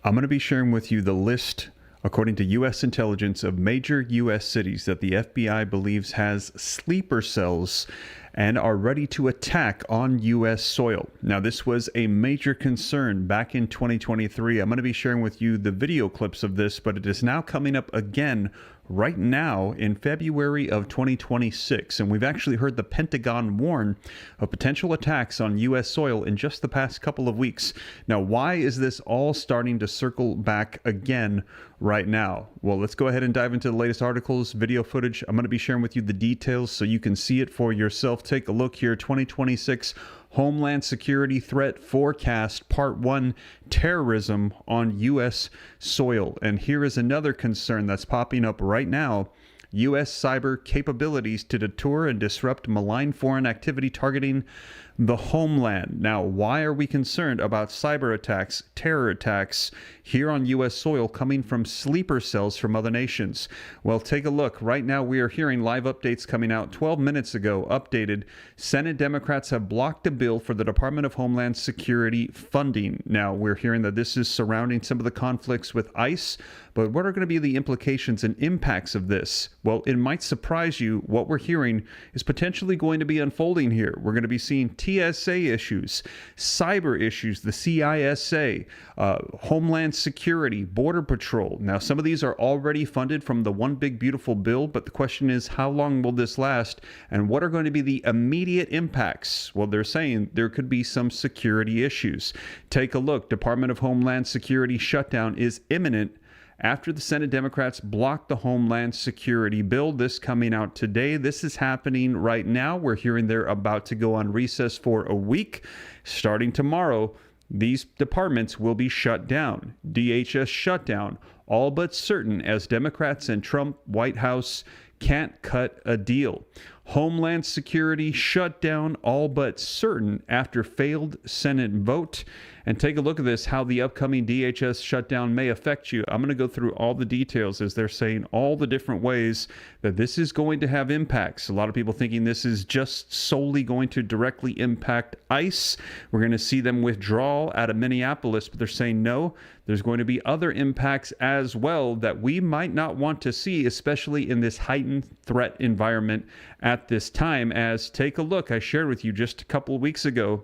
I'm going to be sharing with you the list, according to U.S. intelligence, of major U.S. cities that the FBI believes has sleeper cells and are ready to attack on U.S. soil. Now, this was a major concern back in 2023. I'm going to be sharing with you the video clips of this, but it is now coming up again right now in February of 2026. And we've actually heard the Pentagon warn of potential attacks on U.S. soil in just the past couple of weeks. Now, why is this all starting to circle back again right now? Well, let's go ahead and dive into the latest articles, video footage. I'm going to be sharing with you the details so you can see it for yourself. Take a look here, 2026 Homeland Security Threat Forecast, Part 1, Terrorism on U.S. soil. And here is another concern that's popping up right now. U.S. cyber capabilities to deter and disrupt malign foreign activity targeting the homeland. Now, why are we concerned about cyber attacks, terror attacks here on U.S. soil coming from sleeper cells from other nations? Well, take a look. Right now, we are hearing live updates coming out 12 minutes ago, updated. Senate Democrats have blocked a bill for the Department of Homeland Security funding. Now, we're hearing that this is surrounding some of the conflicts with ICE, but what are going to be the implications and impacts of this? Well, it might surprise you. What we're hearing is potentially going to be unfolding here. We're going to be seeing TSA issues, cyber issues, the CISA, Homeland Security, Border Patrol. Now, some of these are already funded from the One Big Beautiful Bill, but the question is, how long will this last, and what are going to be the immediate impacts? Well, they're saying there could be some security issues. Take a look. Department of Homeland Security shutdown is imminent after the Senate Democrats blocked the Homeland Security bill. This coming out today. This is happening right now. We're hearing they're about to go on recess for a week. Starting tomorrow, these departments will be shut down. DHS shutdown, all but certain, as Democrats and Trump White House can't cut a deal. Homeland Security shutdown, all but certain, after failed Senate vote. And take a look at this, how the upcoming DHS shutdown may affect you. I'm going to go through all the details as they're saying all the different ways that this is going to have impacts. A lot of people thinking this is just solely going to directly impact ICE. We're going to see them withdraw out of Minneapolis, but they're saying no, there's going to be other impacts as well that we might not want to see, especially in this heightened threat environment at this time. As take a look, I shared with you just a couple of weeks ago,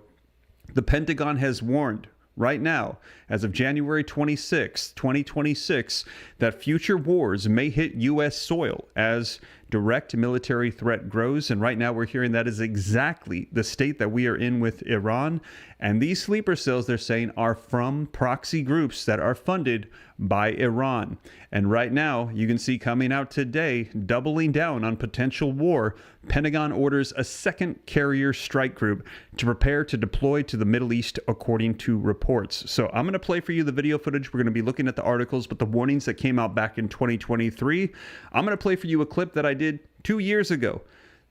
the Pentagon has warned right now, as of January 26, 2026, that future wars may hit U.S. soil as direct military threat grows. And right now we're hearing that is exactly the state that we are in with Iran. And these sleeper cells, they're saying, are from proxy groups that are funded by Iran. And right now, you can see coming out today, doubling down on potential war, Pentagon orders a second carrier strike group to prepare to deploy to the Middle East, according to reports. So I'm going to play for you the video footage. We're going to be looking at the articles, but the warnings that came out back in 2023. I'm going to play for you a clip that I did 2 years ago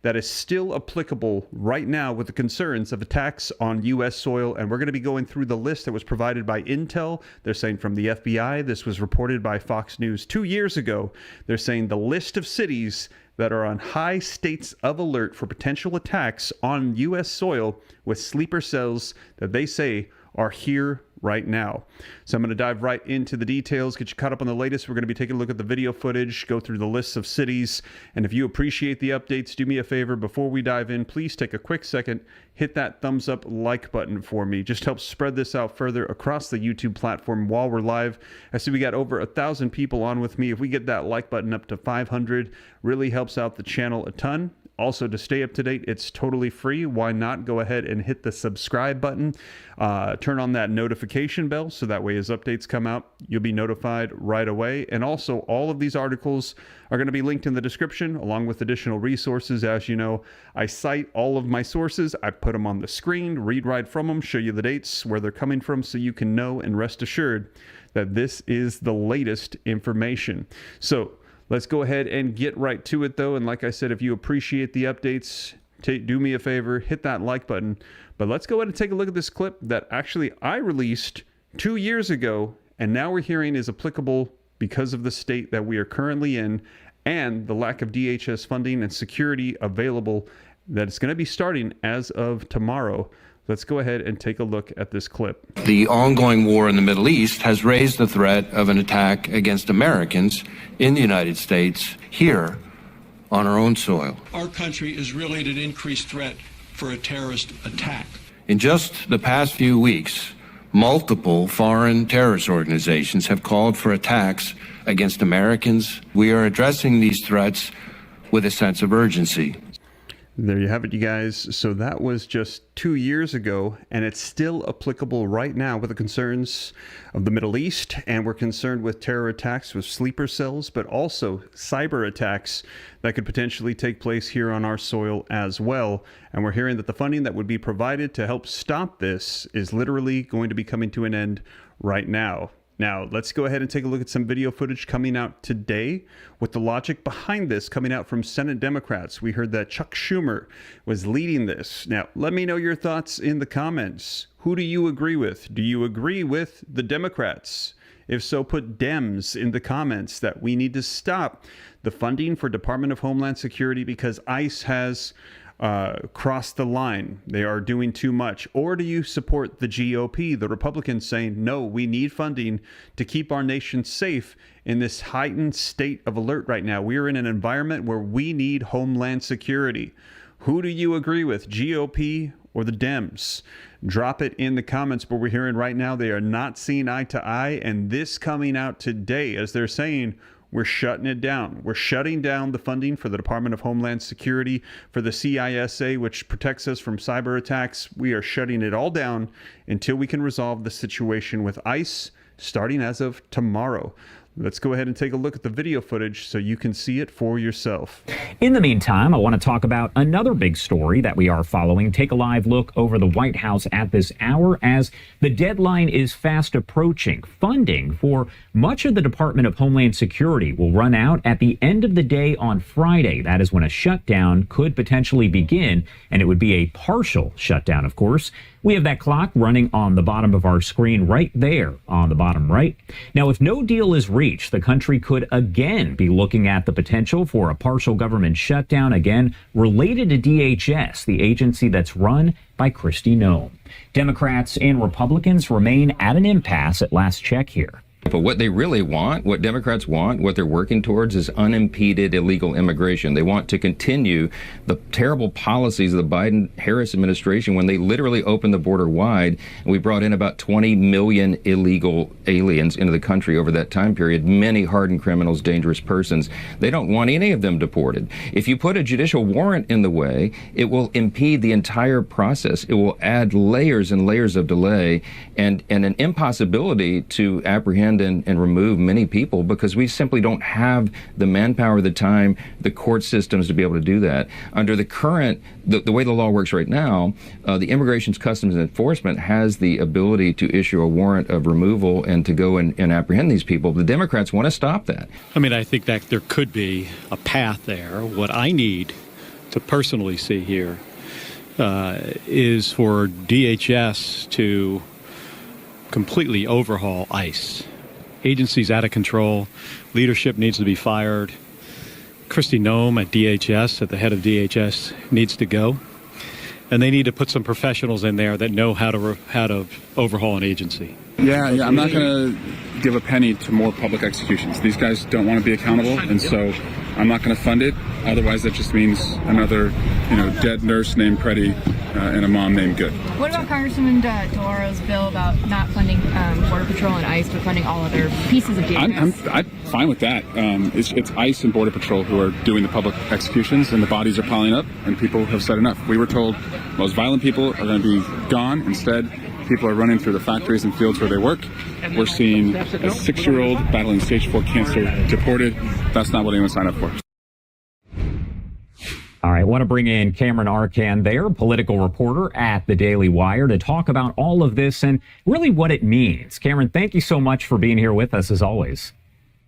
that is still applicable right now with the concerns of attacks on U.S. soil. And we're going to be going through the list that was provided by Intel. They're saying from the FBI. This was reported by Fox News 2 years ago. They're saying the list of cities that are on high states of alert for potential attacks on U.S. soil with sleeper cells that they say are here right now. So I'm going to dive right into the details, get you caught up on the latest. We're going to be taking a look at the video footage, go through the lists of cities. And if you appreciate the updates, do me a favor. Before we dive in, please take a quick second, hit that thumbs up like button for me. Just helps spread this out further across the YouTube platform while we're live. I see we got over 1,000 people on with me. If we get that like button up to 500, really helps out the channel a ton. Also, to stay up to date, it's totally free. Why not go ahead and hit the subscribe button? Turn on that notification bell so that way as updates come out, you'll be notified right away. And also, all of these articles are going to be linked in the description along with additional resources. As you know, I cite all of my sources. I put them on the screen, read right from them, show you the dates, where they're coming from, so you can know and rest assured that this is the latest information. So let's go ahead and get right to it, though. And like I said, if you appreciate the updates, do me a favor, hit that like button. But let's go ahead and take a look at this clip that actually I released 2 years ago, and now we're hearing is applicable because of the state that we are currently in and the lack of DHS funding and security available that it's going to be starting as of tomorrow. Let's go ahead and take a look at this clip. The ongoing war in the Middle East has raised the threat of an attack against Americans in the United States here on our own soil. Our country is really at an increased threat for a terrorist attack. In just the past few weeks, multiple foreign terrorist organizations have called for attacks against Americans. We are addressing these threats with a sense of urgency. There you have it, you guys. So that was just 2 years ago, and it's still applicable right now with the concerns of the Middle East, and we're concerned with terror attacks with sleeper cells, but also cyber attacks that could potentially take place here on our soil as well. And we're hearing that the funding that would be provided to help stop this is literally going to be coming to an end right now. Now, let's go ahead and take a look at some video footage coming out today with the logic behind this coming out from Senate Democrats. We heard that Chuck Schumer was leading this. Now, let me know your thoughts in the comments. Who do you agree with? Do you agree with the Democrats? If so, put Dems in the comments that we need to stop the funding for Department of Homeland Security because ICE has crossed the line. They are doing too much. Or do you support the GOP, the Republicans, saying, no, we need funding to keep our nation safe in this heightened state of alert right now? We are in an environment where we need Homeland Security. Who do you agree with, GOP or the Dems? Drop it in the comments. But we're hearing right now they are not seeing eye to eye, and this coming out today as they're saying, we're shutting it down. We're shutting down the funding for the Department of Homeland Security, for the CISA, which protects us from cyber attacks. We are shutting it all down until we can resolve the situation with ICE, starting as of tomorrow. Let's go ahead and take a look at the video footage so you can see it for yourself. In the meantime, I want to talk about another big story that we are following. Take a live look over the White House at this hour as the deadline is fast approaching. Funding for much of the Department of Homeland Security will run out at the end of the day on Friday. That is when a shutdown could potentially begin, and it would be a partial shutdown, of course. We have that clock running on the bottom of our screen right there on the bottom right. Now, if no deal is reached, the country could again be looking at the potential for a partial government shutdown, again related to DHS, the agency that's run by Kristi Noem. Democrats and Republicans remain at an impasse at last check here. But what they really want, what Democrats want, what they're working towards is unimpeded illegal immigration. They want to continue the terrible policies of the Biden-Harris administration when they literally opened the border wide. And we brought in about 20 million illegal aliens into the country over that time period, many hardened criminals, dangerous persons. They don't want any of them deported. If you put a judicial warrant in the way, it will impede the entire process. It will add layers and layers of delay and an impossibility to apprehend and remove many people because we simply don't have the manpower, the time, the court systems to be able to do that. Under the current, the way the law works right now, the Immigration Customs and Enforcement has the ability to issue a warrant of removal and to go and apprehend these people. The Democrats want to stop that. I mean, I think that there could be a path there. What I need to personally see here is for DHS to completely overhaul ICE. Agency's out of control. Leadership needs to be fired. Kristi Noem at DHS, at the head of DHS, needs to go. And they need to put some professionals in there that know how to overhaul an agency. Yeah, I'm not going to give a penny to more public executions. These guys don't want to be accountable, and so I'm not going to fund it. Otherwise, that just means another, dead nurse named Pretty and a mom named Good. What about Congresswoman DeLauro's bill about not funding Border Patrol and ICE, but funding all other pieces of DHS? I'm fine with that. It's ICE and Border Patrol who are doing the public executions, and the bodies are piling up, and people have said enough. We were told most violent people are going to be gone. Instead, people are running through the factories and fields where they work. We're seeing a 6-year-old battling stage 4 cancer deported. That's not what anyone signed up for. All right, I want to bring in Cameron Arcand there, political reporter at the Daily Wire, to talk about all of this and really what it means. Cameron, thank you so much for being here with us, as always.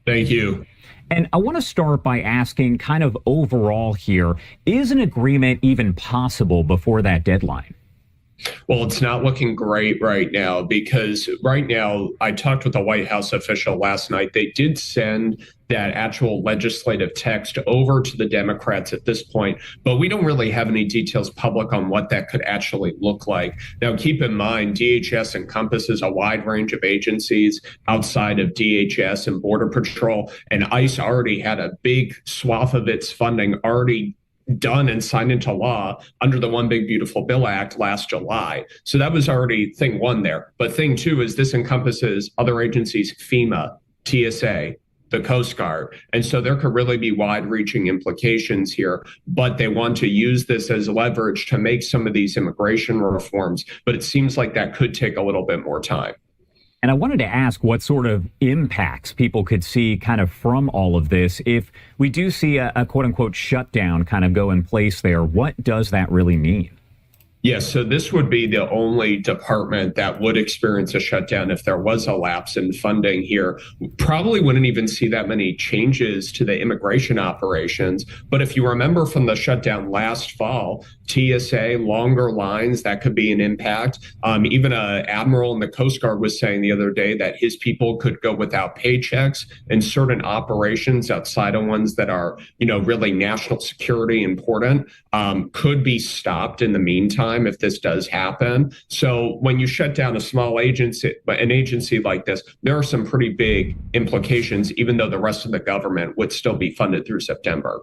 Thank you. And I want to start by asking kind of overall here, is an agreement even possible before that deadline? Well, it's not looking great right now because right now I talked with a White House official last night. They did send that actual legislative text over to the Democrats at this point, but we don't really have any details public on what that could actually look like. Now, keep in mind, DHS encompasses a wide range of agencies outside of DHS and Border Patrol, and ICE already had a big swath of its funding already done and signed into law under the One Big Beautiful Bill Act last July. So that was already thing one there. But thing two is this encompasses other agencies, FEMA, TSA, the Coast Guard. And so there could really be wide-reaching implications here, but they want to use this as leverage to make some of these immigration reforms. But it seems like that could take a little bit more time. And I wanted to ask what sort of impacts people could see kind of from all of this. If we do see a quote unquote shutdown kind of go in place there, what does that really mean? Yes, so this would be the only department that would experience a shutdown if there was a lapse in funding here. Probably wouldn't even see that many changes to the immigration operations. But if you remember from the shutdown last fall, TSA, longer lines, that could be an impact. Even an admiral in the Coast Guard was saying the other day that his people could go without paychecks, and certain operations outside of ones that are, really national security important could be stopped in the meantime if this does happen. So when you shut down a small agency, an agency like this, there are some pretty big implications, even though the rest of the government would still be funded through September.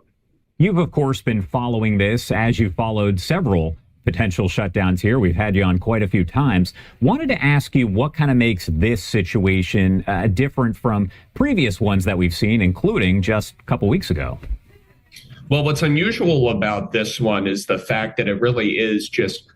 You've, of course, been following this as you followed several potential shutdowns here. We've had you on quite a few times. Wanted to ask you what kind of makes this situation different from previous ones that we've seen, including just a couple weeks ago. Well, what's unusual about this one is the fact that it really is just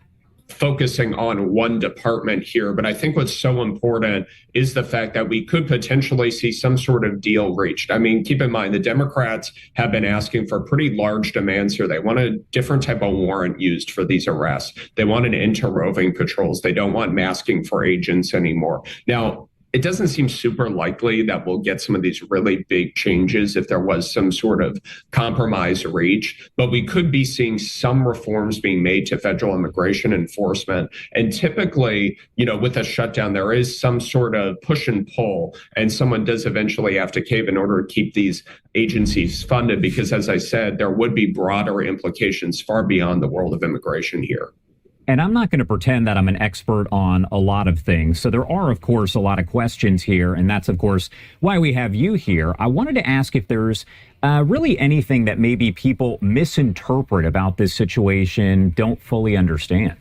focusing on one department here. But I think what's so important is the fact that we could potentially see some sort of deal reached. I mean, keep in mind, the Democrats have been asking for pretty large demands here. They want a different type of warrant used for these arrests. They want an inter-roving patrols. They don't want masking for agents anymore. Now, it doesn't seem super likely that we'll get some of these really big changes if there was some sort of compromise reached, but we could be seeing some reforms being made to federal immigration enforcement. And typically, with a shutdown, there is some sort of push and pull, and someone does eventually have to cave in order to keep these agencies funded, because as I said, there would be broader implications far beyond the world of immigration here. And I'm not going to pretend that I'm an expert on a lot of things. So there are, of course, a lot of questions here. And that's, of course, why we have you here. I wanted to ask if there's really anything that maybe people misinterpret about this situation, don't fully understand.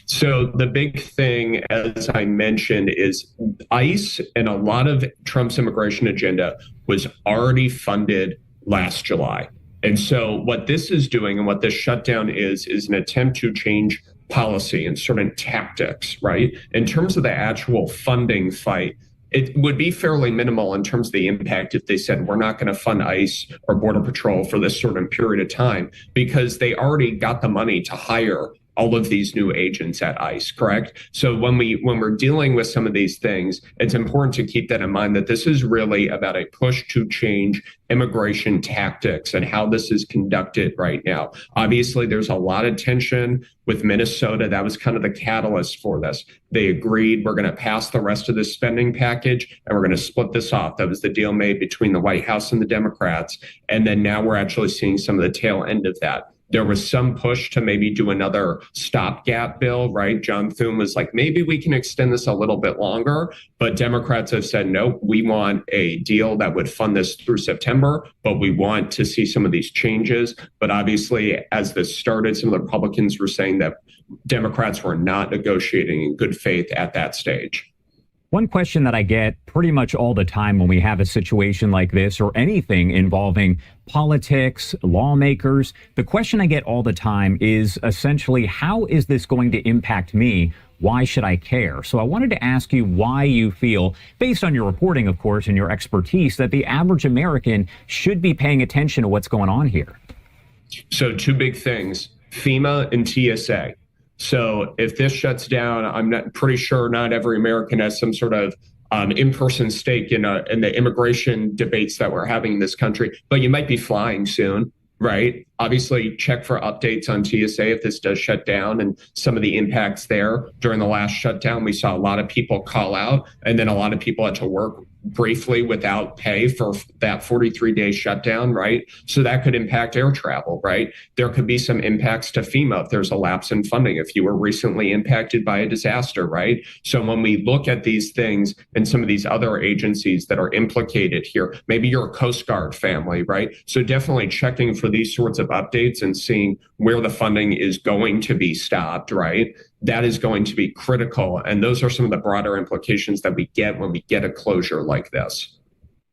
So the big thing, as I mentioned, is ICE and a lot of Trump's immigration agenda was already funded last July. And so what this is doing and what this shutdown is an attempt to change policy and certain tactics, right? In terms of the actual funding fight, it would be fairly minimal in terms of the impact if they said, we're not going to fund ICE or Border Patrol for this certain period of time, because they already got the money to hire all of these new agents at ICE, correct? So when we're dealing with some of these things, it's important to keep that in mind, that this is really about a push to change immigration tactics and how this is conducted right now. Obviously, there's a lot of tension with Minnesota. That was kind of the catalyst for this. They agreed, we're going to pass the rest of this spending package and we're going to split this off. That was the deal made between the White House and the Democrats. And then now we're actually seeing some of the tail end of that. There was some push to maybe do another stopgap bill, right? John Thune was like, maybe we can extend this a little bit longer. But Democrats have said, no, we want a deal that would fund this through September, but we want to see some of these changes. But obviously, as this started, some of the Republicans were saying that Democrats were not negotiating in good faith at that stage. One question that I get pretty much all the time when we have a situation like this or anything involving politics, lawmakers, the question I get all the time is essentially, how is this going to impact me? Why should I care? So I wanted to ask you why you feel, based on your reporting, of course, and your expertise, that the average American should be paying attention to what's going on here. So two big things, FEMA and TSA. So if this shuts down, I'm not pretty sure not every American has some sort of in-person stake in the immigration debates that we're having in this country, but you might be flying soon, right? Obviously, check for updates on TSA if this does shut down and some of the impacts there. During the last shutdown, we saw a lot of people call out, and then a lot of people had to work briefly without pay for that 43-day shutdown, right? So that could impact air travel, right? There could be some impacts to FEMA if there's a lapse in funding, if you were recently impacted by a disaster, right? So when we look at these things and some of these other agencies that are implicated here, maybe you're a Coast Guard family, right? So definitely checking for these sorts of updates and seeing where the funding is going to be stopped, right? That is going to be critical. And those are some of the broader implications that we get when we get a closure like this.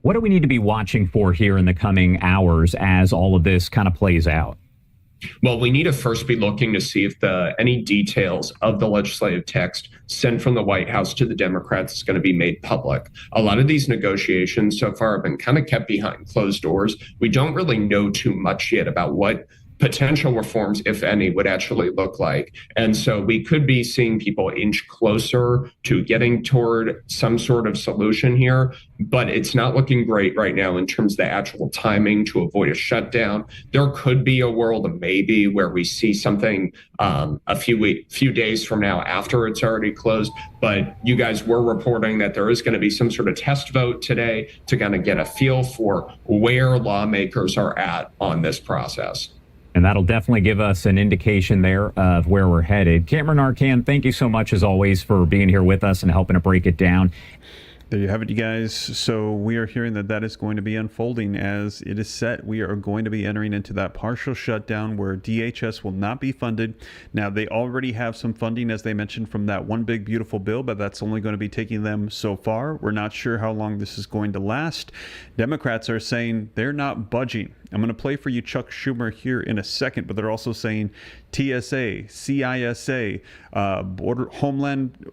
What do we need to be watching for here in the coming hours as all of this kind of plays out? Well, we need to first be looking to see if any details of the legislative text sent from the White House to the Democrats is going to be made public. A lot of these negotiations so far have been kind of kept behind closed doors. We don't really know too much yet about what potential reforms, if any, would actually look like. And so we could be seeing people inch closer to getting toward some sort of solution here, but it's not looking great right now in terms of the actual timing to avoid a shutdown. There could be a world maybe where we see something a few days from now after it's already closed, but you guys were reporting that there is going to be some sort of test vote today to kind of get a feel for where lawmakers are at on this process. And that'll definitely give us an indication there of where we're headed. Cameron Arcand, thank you so much, as always, for being here with us and helping to break it down. There you have it, you guys. So we are hearing that is going to be unfolding as it is set. We are going to be entering into that partial shutdown where DHS will not be funded. Now, they already have some funding, as they mentioned, from that one big beautiful bill, but that's only going to be taking them so far. We're not sure how long this is going to last. Democrats are saying they're not budging. I'm going to play for you Chuck Schumer here in a second, but they're also saying TSA, CISA,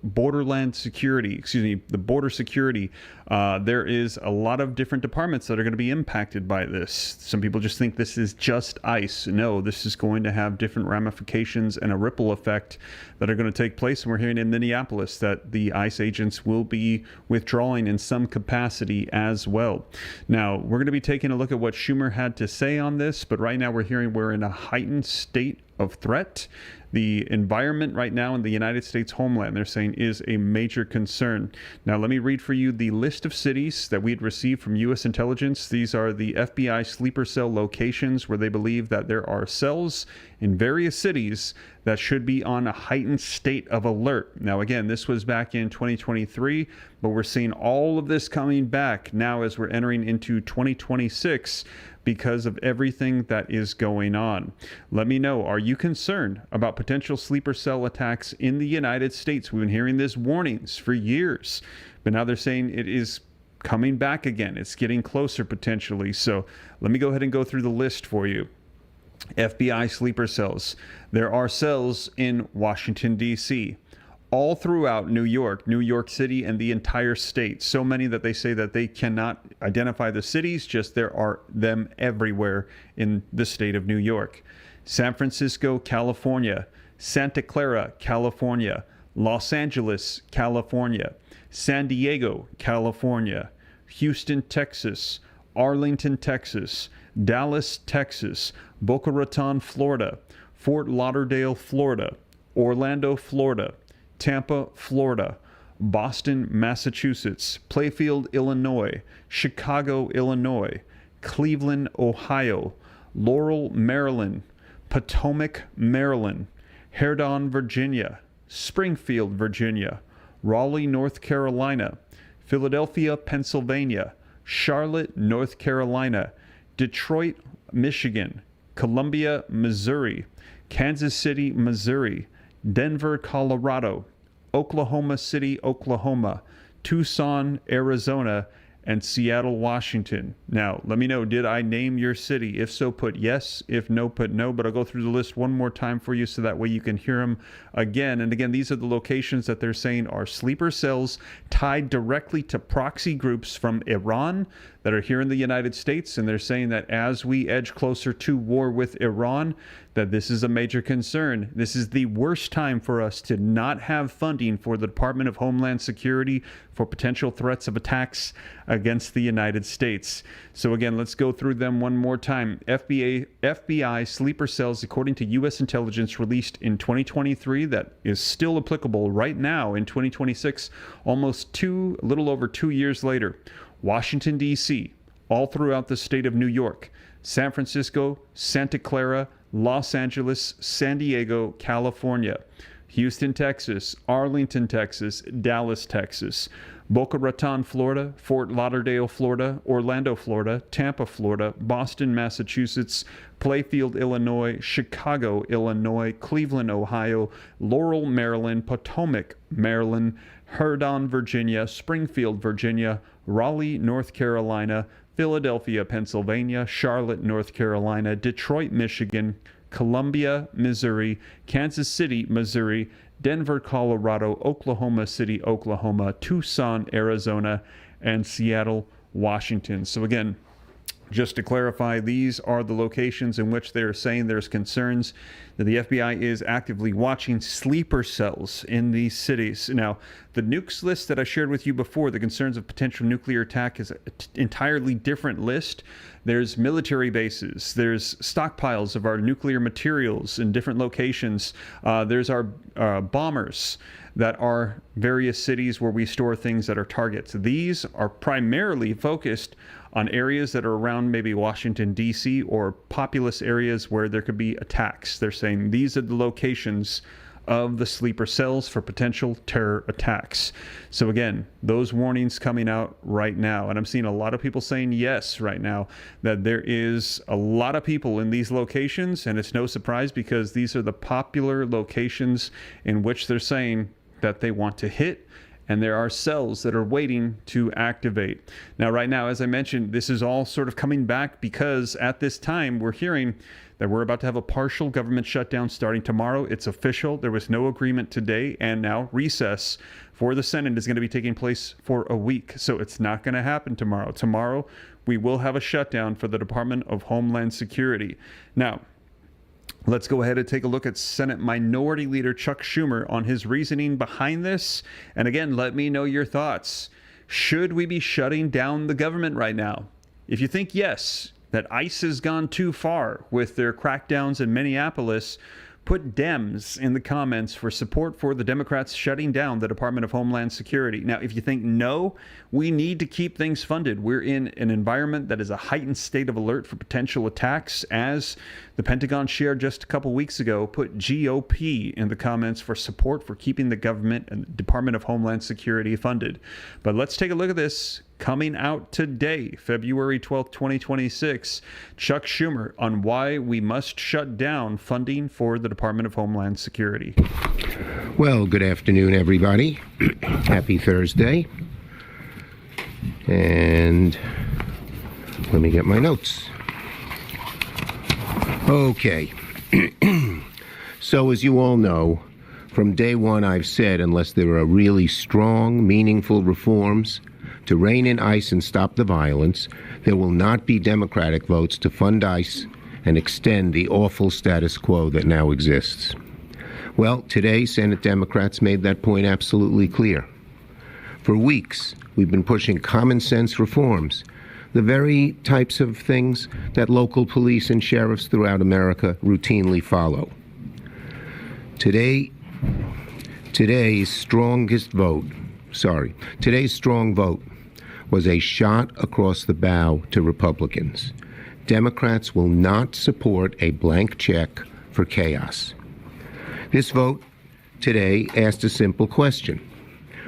borderland security, the border security. There is a lot of different departments that are going to be impacted by this. Some people just think this is just ICE. No, this is going to have different ramifications and a ripple effect that are going to take place. And we're hearing in Minneapolis that the ICE agents will be withdrawing in some capacity as well. Now, we're going to be taking a look at what Schumer had to say on this, but right now we're hearing we're in a heightened state of threat. The environment right now in the United States homeland, they're saying, is a major concern. Now, let me read for you the list of cities that we had received from U.S. intelligence. These are the FBI sleeper cell locations where they believe that there are cells in various cities that should be on a heightened state of alert. Now, again, this was back in 2023, but we're seeing all of this coming back now as we're entering into 2026 because of everything that is going on. Let me know, are you concerned about potential sleeper cell attacks in the United States? We've been hearing these warnings for years, but now they're saying it is coming back again. It's getting closer potentially. So let me go ahead and go through the list for you. FBI sleeper cells. There are cells in Washington, D.C., all throughout New York City, and the entire state. So many that they say that they cannot identify the cities, just there are them everywhere in the state of New York. San Francisco, California, Santa Clara, California, Los Angeles, California, San Diego, California, Houston, Texas, Arlington, Texas, Dallas, Texas, Boca Raton, Florida, Fort Lauderdale, Florida, Orlando, Florida, Tampa, Florida, Boston, Massachusetts, Plainfield, Illinois, Chicago, Illinois, Cleveland, Ohio, Laurel, Maryland, Potomac, Maryland, Herdon, Virginia, Springfield, Virginia, Raleigh, North Carolina, Philadelphia, Pennsylvania, Charlotte, North Carolina, Detroit, Michigan, Columbia, Missouri, Kansas City, Missouri, Denver, Colorado, Oklahoma City, Oklahoma, Tucson, Arizona, and Seattle, Washington. Now, let me know, did I name your city? If so, put yes. If no, put no. But I'll go through the list one more time for you so that way you can hear them again. And again, these are the locations that they're saying are sleeper cells tied directly to proxy groups from Iran, that are here in the United States, and they're saying that as we edge closer to war with Iran, that this is a major concern. This is the worst time for us to not have funding for the Department of Homeland Security for potential threats of attacks against the United States. So again, let's go through them one more time. FBI sleeper cells, according to U.S. intelligence released in 2023, that is still applicable right now in 2026, almost a little over 2 years later. Washington, D.C., all throughout the state of New York, San Francisco, Santa Clara, Los Angeles, San Diego, California, Houston, Texas, Arlington, Texas, Dallas, Texas, Boca Raton, Florida, Fort Lauderdale, Florida, Orlando, Florida, Tampa, Florida, Boston, Massachusetts, Plainfield, Illinois, Chicago, Illinois, Cleveland, Ohio, Laurel, Maryland, Potomac, Maryland, Herndon, Virginia, Springfield, Virginia, Raleigh, North Carolina, Philadelphia, Pennsylvania, Charlotte, North Carolina, Detroit, Michigan, Columbia, Missouri, Kansas City, Missouri, Denver, Colorado, Oklahoma City, Oklahoma, Tucson, Arizona, and Seattle, Washington. So again, just to clarify, these are the locations in which they're saying there's concerns that the FBI is actively watching sleeper cells in these cities. Now, the nukes list that I shared with you before, the concerns of potential nuclear attack, is an entirely different list. There's military bases. There's stockpiles of our nuclear materials in different locations. There's our bombers that are various cities where we store things that are targets. These are primarily focused on areas that are around maybe Washington, D.C., or populous areas where there could be attacks. They're saying these are the locations of the sleeper cells for potential terror attacks. So again, those warnings coming out right now. And I'm seeing a lot of people saying yes right now, that there is a lot of people in these locations, and it's no surprise because these are the popular locations in which they're saying that they want to hit, and there are cells that are waiting to activate. Now, right now, as I mentioned, this is all sort of coming back because at this time we're hearing that we're about to have a partial government shutdown starting tomorrow. It's official. There was no agreement today, and now recess for the Senate is going to be taking place for a week. So it's not going to happen tomorrow. Tomorrow, we will have a shutdown for the Department of Homeland Security. Now, let's go ahead and take a look at Senate Minority Leader Chuck Schumer on his reasoning behind this. And again, let me know your thoughts. Should we be shutting down the government right now? If you think yes, that ICE has gone too far with their crackdowns in Minneapolis, put Dems in the comments for support for the Democrats shutting down the Department of Homeland Security. Now, if you think no, we need to keep things funded. We're in an environment that is a heightened state of alert for potential attacks, as the Pentagon shared just a couple weeks ago. Put GOP in the comments for support for keeping the government and the Department of Homeland Security funded. But let's take a look at this. Coming out today, February 12th, 2026, Chuck Schumer on why we must shut down funding for the Department of Homeland Security. Well, good afternoon, everybody. Happy Thursday. And let me get my notes. Okay. So as you all know, from day one I've said unless there are really strong, meaningful reforms to rein in ICE and stop the violence, there will not be Democratic votes to fund ICE and extend the awful status quo that now exists. Well, today, Senate Democrats made that point absolutely clear. For weeks, we've been pushing common sense reforms, the very types of things that local police and sheriffs throughout America routinely follow. Today's strong vote was a shot across the bow to Republicans. Democrats will not support a blank check for chaos. This vote today asked a simple question.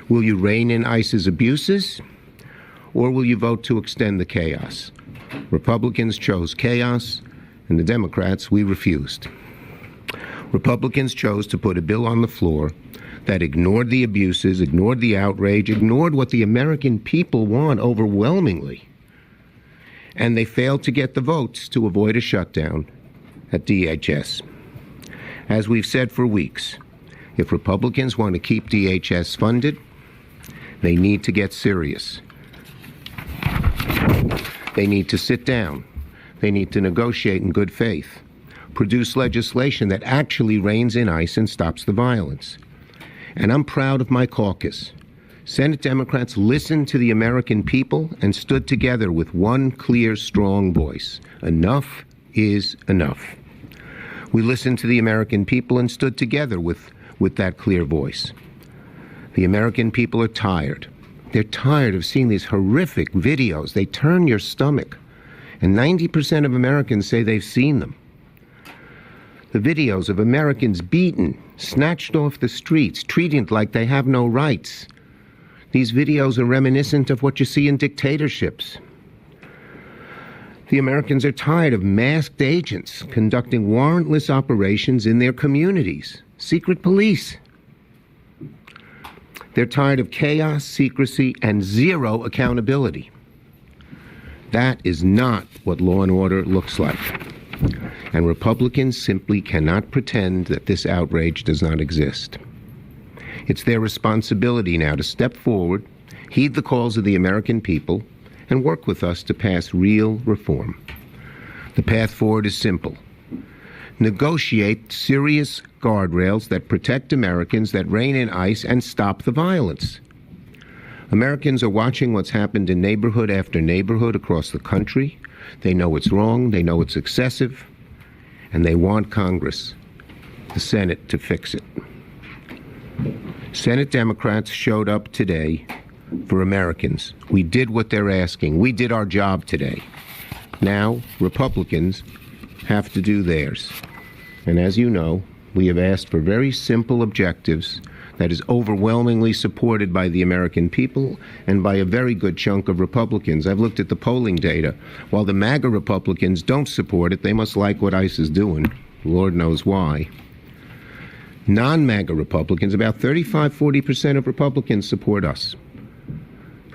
Will you rein in ICE's abuses, or will you vote to extend the chaos? Republicans chose chaos, and the Democrats, we refused. Republicans chose to put a bill on the floor that ignored the abuses, ignored the outrage, ignored what the American people want overwhelmingly. And they failed to get the votes to avoid a shutdown at DHS. As we've said for weeks, if Republicans want to keep DHS funded, they need to get serious. They need to sit down. They need to negotiate in good faith. Produce legislation that actually reins in ICE and stops the violence. And I'm proud of my caucus. Senate Democrats listened to the American people and stood together with one clear, strong voice. Enough is enough. We listened to the American people and stood together with that clear voice. The American people are tired. They're tired of seeing these horrific videos. They turn your stomach. And 90% of Americans say they've seen them. The videos of Americans beaten, snatched off the streets, treated like they have no rights. These videos are reminiscent of what you see in dictatorships. The Americans are tired of masked agents conducting warrantless operations in their communities. Secret police. They're tired of chaos, secrecy, and zero accountability. That is not what law and order looks like. And Republicans simply cannot pretend that this outrage does not exist. It's their responsibility now to step forward, heed the calls of the American people, and work with us to pass real reform. The path forward is simple. Negotiate serious guardrails that protect Americans, that rein in ICE, and stop the violence. Americans are watching what's happened in neighborhood after neighborhood across the country. They know it's wrong, they know it's excessive, and they want Congress, the Senate, to fix it. Senate Democrats showed up today for Americans. We did what they're asking. We did our job today. Now, Republicans have to do theirs. And as you know, we have asked for very simple objectives that is overwhelmingly supported by the American people and by a very good chunk of Republicans. I've looked at the polling data. While the MAGA Republicans don't support it, they must like what ICE is doing. Lord knows why. Non-MAGA Republicans, about 35-40% of Republicans support us.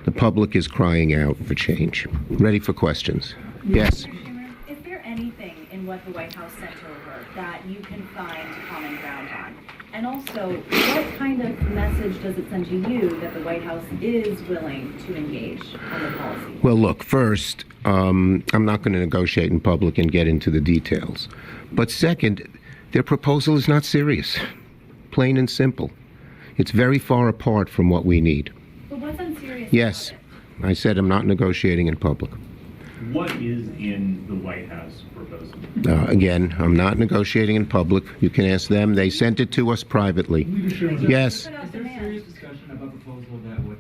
The public is crying out for change. Ready for questions? Yes. Is there anything in what the White House sent over that you can find common ground on? And also, what kind of message does it send to you that the White House is willing to engage on the policy? Well, look, first, I'm not going to negotiate in public and get into the details. But second, their proposal is not serious. Plain and simple. It's very far apart from what we need. But what's unserious? Yes, I said I'm not negotiating in public. What is in the White House proposal? Again, I'm not negotiating in public. You can ask them. They sent it to us privately. Yes. Is there a serious discussion about a proposal that would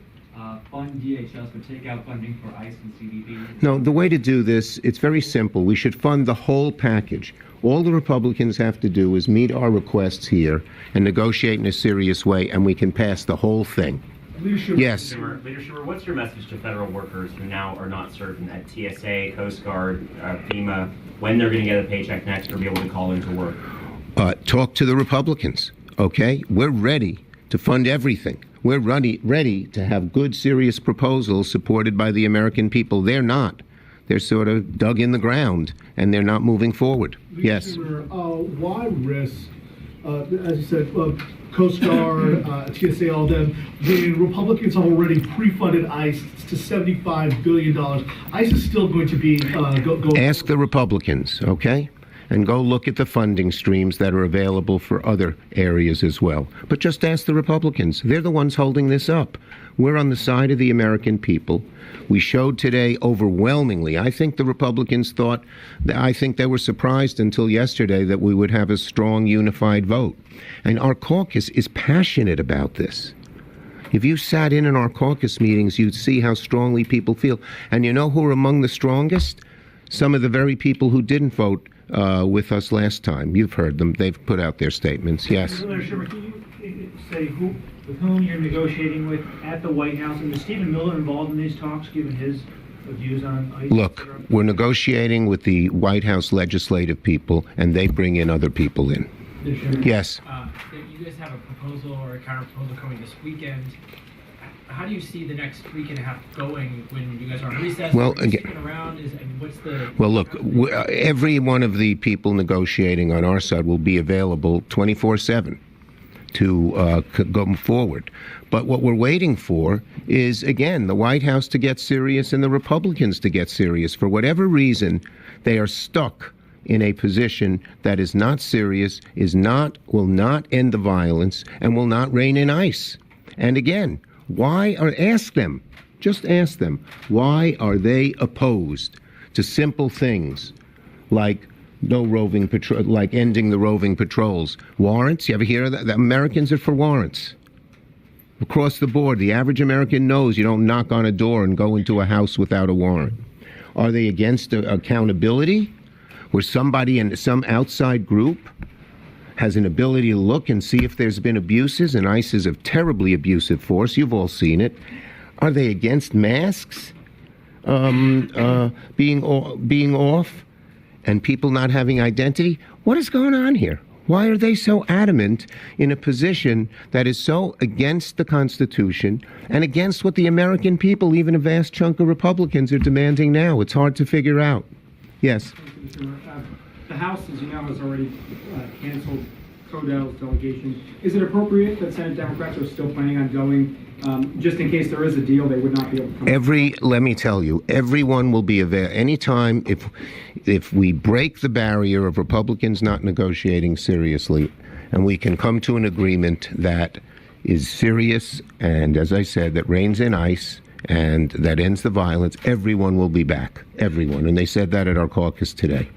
fund DHS, would take out funding for ICE and CBP? No, the way to do this, it's very simple. We should fund the whole package. All the Republicans have to do is meet our requests here and negotiate in a serious way, and we can pass the whole thing. Yes. Leader Schumer, what's your message to federal workers who now are not certain at TSA, Coast Guard, FEMA, when they're going to get a paycheck next or be able to call into work? Talk to the Republicans, okay? We're ready to fund everything. We're ready to have good, serious proposals supported by the American people. They're not. They're sort of dug in the ground, and they're not moving forward. Yes. Schumer, why risk, as you said, Coast Guard, TSA, all them, the Republicans already pre-funded ICE to $75 billion. ICE is still going to be going. Ask the Republicans, okay? And go look at the funding streams that are available for other areas as well. But just ask the Republicans. They're the ones holding this up. We're on the side of the American people. We showed today overwhelmingly. I think the Republicans I think they were surprised until yesterday that we would have a strong, unified vote. And our caucus is passionate about this. If you sat in our caucus meetings, you'd see how strongly people feel. And you know who are among the strongest? Some of the very people who didn't vote with us last time. You've heard them. They've put out their statements. Yes. Senator Schumer, can you say with whom you're negotiating with at the White House? And is Stephen Miller involved in these talks, given his views on ICE? Look, we're negotiating with the White House legislative people, and they bring in other people in. Yes. You guys have a proposal or a counter proposal coming this weekend. How do you see the next week and a half going when you guys are on recess? Well, again, around? What's the? Well, look, every one of the people negotiating on our side will be available 24/7 go forward. But what we're waiting for is, again, the White House to get serious and the Republicans to get serious. For whatever reason, they are stuck in a position that is not serious, will not end the violence, and will not rein in ICE. And again, ask them, why are they opposed to simple things like no roving patrol, like ending the roving patrols? Warrants, you ever hear of that? The Americans are for warrants. Across the board, the average American knows you don't knock on a door and go into a house without a warrant. Are they against accountability, where somebody in some outside group has an ability to look and see if there's been abuses, and ICE is a terribly abusive force? You've all seen it. Are they against masks being off and people not having identity? What is going on here? Why are they so adamant in a position that is so against the Constitution and against what the American people, even a vast chunk of Republicans, are demanding now? It's hard to figure out. Yes. The House, as you know, has already canceled Kodell's delegation. Is it appropriate that Senate Democrats are still planning on going, just in case there is a deal, they would not be able to come? Let me tell you, everyone will be available. Anytime, if we break the barrier of Republicans not negotiating seriously, and we can come to an agreement that is serious, and as I said, that reins in ICE, and that ends the violence, everyone will be back. Everyone. And they said that at our caucus today,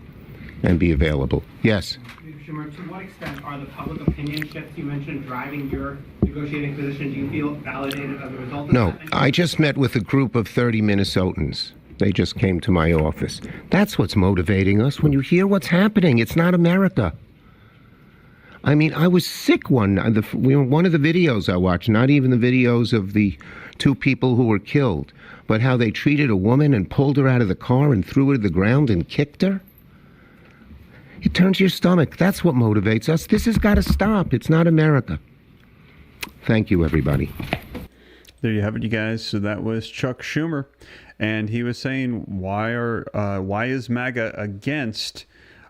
and be available. Yes? Schumer, to what extent are the public opinion shifts you mentioned driving your negotiating position? Do you feel validated as a result of No, that? I just met with a group of 30 Minnesotans. They just came to my office. That's what's motivating us. When you hear what's happening, it's not America. I mean, I was sick one of the videos I watched, not even the videos of the two people who were killed, but how they treated a woman and pulled her out of the car and threw her to the ground and kicked her. It turns your stomach. That's what motivates us. This has got to stop. It's not America. Thank you, everybody. There you have it, you guys. So that was Chuck Schumer, and he was saying, why is MAGA against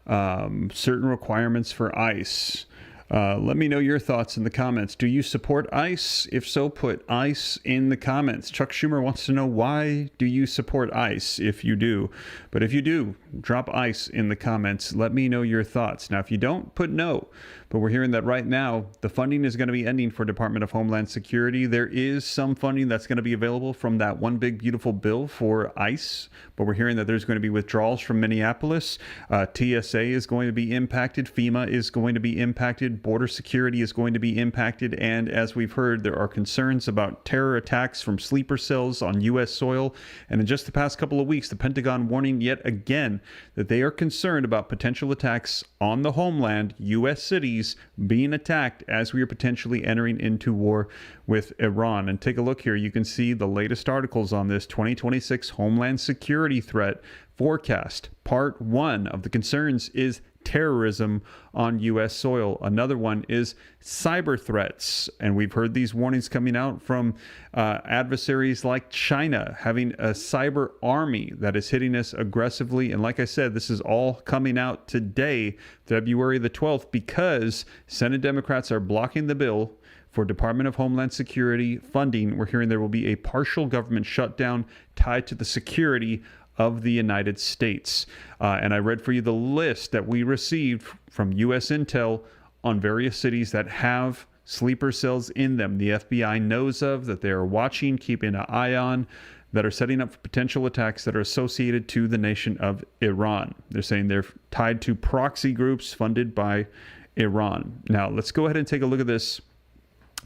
certain requirements for ICE? Let me know your thoughts in the comments. Do you support ICE? If so, put ICE in the comments. Chuck Schumer wants to know, why do you support ICE if you do? But if you do, drop ICE in the comments. Let me know your thoughts. Now, if you don't, put no. But we're hearing that right now, the funding is going to be ending for Department of Homeland Security. There is some funding that's going to be available from that one big beautiful bill for ICE, but we're hearing that there's going to be withdrawals from Minneapolis. TSA is going to be impacted. FEMA is going to be impacted. Border security is going to be impacted. And as we've heard, there are concerns about terror attacks from sleeper cells on U.S. soil. And in just the past couple of weeks, the Pentagon warning yet again that they are concerned about potential attacks on the homeland, U.S. cities, being attacked as we are potentially entering into war with Iran. And take a look here. You can see the latest articles on this 2026 Homeland Security Threat Forecast. Part 1 of the concerns is terrorism on U.S. soil. Another one is cyber threats. And we've heard these warnings coming out from adversaries like China having a cyber army that is hitting us aggressively. And like I said, this is all coming out today, February the 12th, because Senate Democrats are blocking the bill for Department of Homeland Security funding. We're hearing there will be a partial government shutdown tied to the security of the United States. And I read for you the list that we received from U.S. Intel on various cities that have sleeper cells in them. The FBI knows of, that they are watching, keeping an eye on, that are setting up for potential attacks that are associated to the nation of Iran. They're saying they're tied to proxy groups funded by Iran. Now, let's go ahead and take a look at this,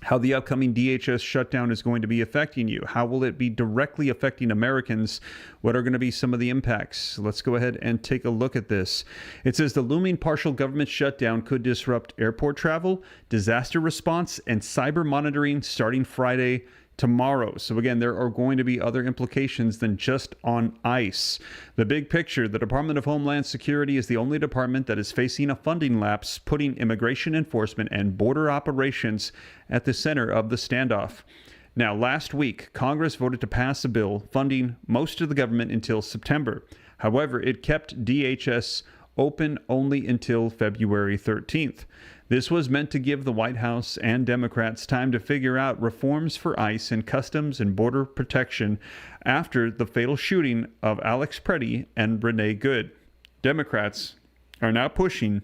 how the upcoming DHS shutdown is going to be affecting you. How will it be directly affecting Americans? What are going to be some of the impacts? Let's go ahead and take a look at this. It says the looming partial government shutdown could disrupt airport travel, disaster response, and cyber monitoring starting Friday, tomorrow. So again, there are going to be other implications than just on ICE. The big picture, the Department of Homeland Security is the only department that is facing a funding lapse, putting immigration enforcement and border operations at the center of the standoff. Now, last week, Congress voted to pass a bill funding most of the government until September. However, it kept DHS open only until February 13th. This was meant to give the White House and Democrats time to figure out reforms for ICE and Customs and Border Protection after the fatal shooting of Alex Preddy and Renee Good. Democrats are now pushing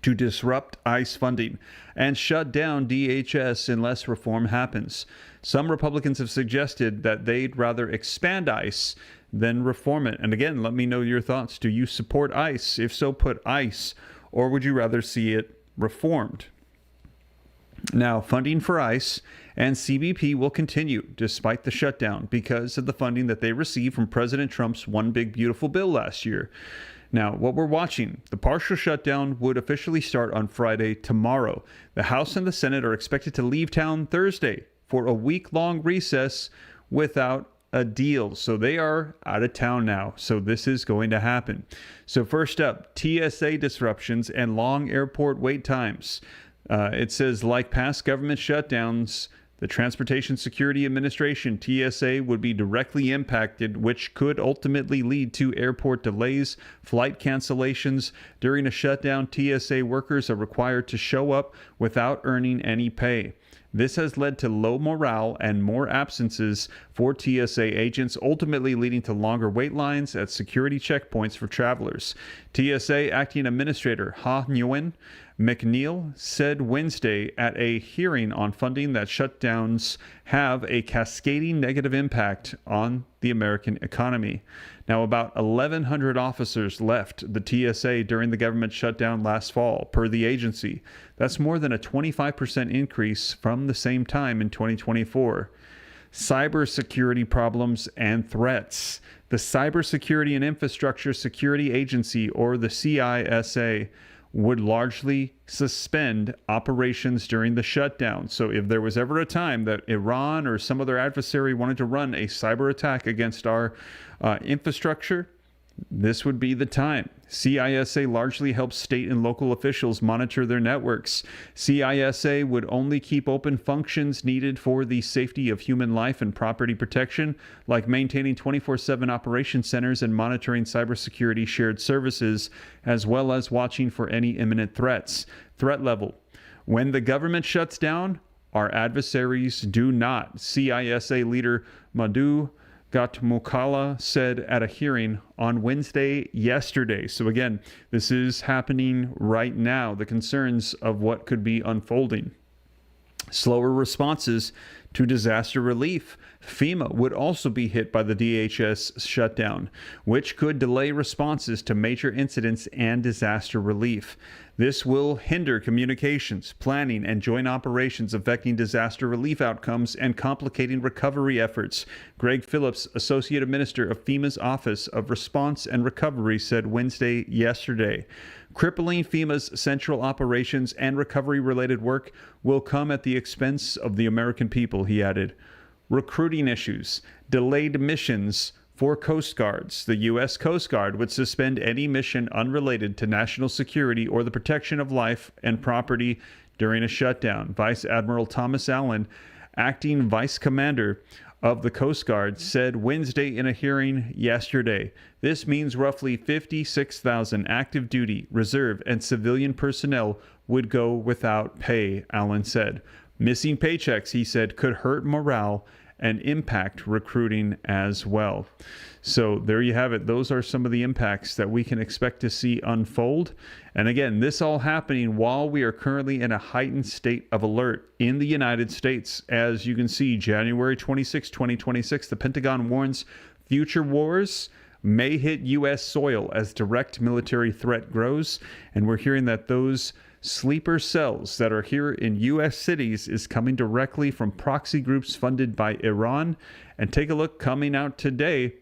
to disrupt ICE funding and shut down DHS unless reform happens. Some Republicans have suggested that they'd rather expand ICE than reform it. And again, let me know your thoughts. Do you support ICE? If so, put ICE, or would you rather see it reformed? Now, funding for ICE and CBP will continue despite the shutdown because of the funding that they received from President Trump's One Big Beautiful Bill last year. Now, what we're watching, the partial shutdown would officially start on Friday, tomorrow. The House and the Senate are expected to leave town Thursday for a week-long recess without a deal. So they are out of town now. So this is going to happen. So first up, TSA disruptions and long airport wait times. It says, like past government shutdowns, the Transportation Security Administration, TSA, would be directly impacted, which could ultimately lead to airport delays, flight cancellations. During a shutdown, TSA workers are required to show up without earning any pay. This has led to low morale and more absences for TSA agents, ultimately leading to longer wait lines at security checkpoints for travelers. TSA Acting Administrator Ha Nguyen McNeil said Wednesday at a hearing on funding that shutdowns have a cascading negative impact on the American economy. Now, about 1,100 officers left the TSA during the government shutdown last fall, per the agency. That's more than a 25% increase from the same time in 2024. Cybersecurity problems and threats. The Cybersecurity and Infrastructure Security Agency, or the CISA, would largely suspend operations during the shutdown. So if there was ever a time that Iran or some other adversary wanted to run a cyber attack against our infrastructure, this would be the time. CISA largely helps state and local officials monitor their networks. CISA would only keep open functions needed for the safety of human life and property protection, like maintaining 24/7 operation centers and monitoring cybersecurity shared services, as well as watching for any imminent threats. Threat level. When the government shuts down, our adversaries do not. CISA leader Madhu Gatmukala said at a hearing on Wednesday yesterday. So again, this is happening right now, the concerns of what could be unfolding. Slower responses to disaster relief. FEMA would also be hit by the DHS shutdown, which could delay responses to major incidents and disaster relief. This will hinder communications, planning, and joint operations, affecting disaster relief outcomes and complicating recovery efforts. Greg Phillips, Associate Minister of FEMA's Office of Response and Recovery, said Wednesday yesterday. Crippling FEMA's central operations and recovery-related work will come at the expense of the American people, he added. Recruiting issues, delayed missions for Coast Guards. The U.S. Coast Guard would suspend any mission unrelated to national security or the protection of life and property during a shutdown. Vice Admiral Thomas Allen, acting Vice Commander of the Coast Guard, said Wednesday in a hearing yesterday. This means roughly 56,000 active duty, reserve, and civilian personnel would go without pay, Allen said. Missing paychecks, he said, could hurt morale and impact recruiting as well. So there you have it. Those are some of the impacts that we can expect to see unfold. And again, this all happening while we are currently in a heightened state of alert in the United States. As you can see, January 26, 2026, the Pentagon warns future wars may hit U.S. soil as direct military threat grows. And we're hearing that those sleeper cells that are here in U.S. cities is coming directly from proxy groups funded by Iran. And take a look, coming out today,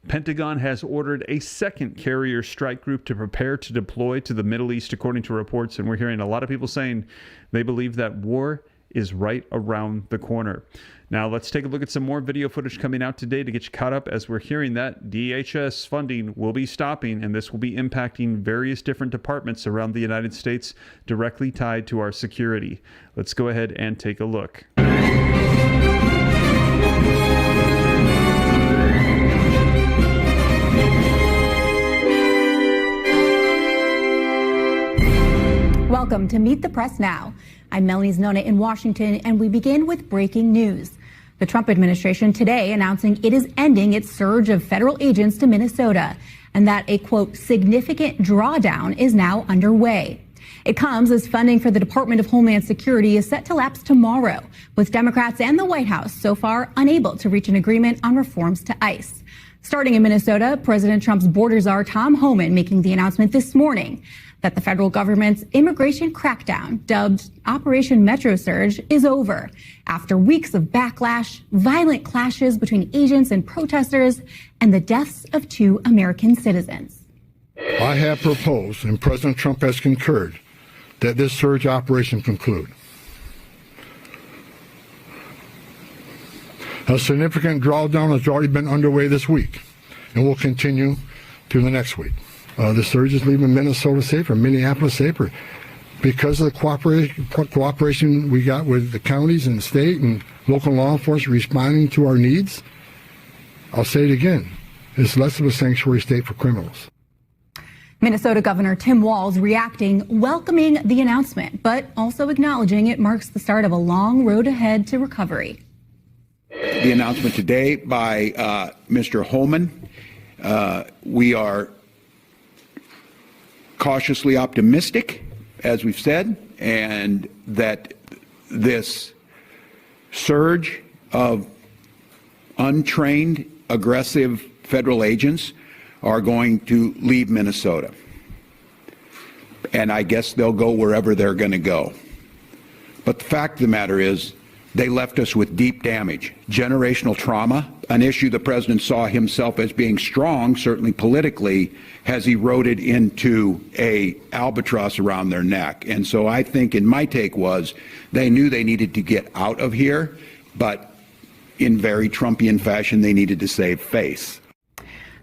Pentagon has ordered a second carrier strike group to prepare to deploy to the Middle East, according to reports. And we're hearing a lot of people saying they believe that war is right around the corner. Now, let's take a look at some more video footage coming out today to get you caught up, as we're hearing that DHS funding will be stopping, and this will be impacting various different departments around the United States directly tied to our security. Let's go ahead and take a look. Welcome Welcome to Meet the Press Now. I'm Melanie Znona in Washington, and we begin with breaking news. The Trump administration today announcing it is ending its surge of federal agents to Minnesota, and that a, quote, significant drawdown is now underway. It comes as funding for the Department of Homeland Security is set to lapse tomorrow, with Democrats and the White House so far unable to reach an agreement on reforms to ICE. Starting in Minnesota, President Trump's border czar Tom Homan making the announcement this morning that the federal government's immigration crackdown, dubbed Operation Metro Surge, is over after weeks of backlash, violent clashes between agents and protesters, and the deaths of 2 American citizens. I have proposed, and President Trump has concurred, that this surge operation conclude. A significant drawdown has already been underway this week and will continue through the next week. The surge is leaving Minnesota safer, Minneapolis safer, because of the cooperation we got with the counties and the state and local law enforcement responding to our needs. I'll say it again, it's less of a sanctuary state for criminals. Minnesota Governor Tim Walz reacting, welcoming the announcement, but also acknowledging it marks the start of a long road ahead to recovery. The announcement today by Mr. Homan, we are cautiously optimistic, as we've said, and that this surge of untrained, aggressive federal agents are going to leave Minnesota. And I guess they'll go wherever they're going to go. But the fact of the matter is, they left us with deep damage, generational trauma, an issue the president saw himself as being strong, certainly politically, has eroded into a albatross around their neck. And so I think, and my take was, they knew they needed to get out of here, but in very Trumpian fashion, they needed to save face.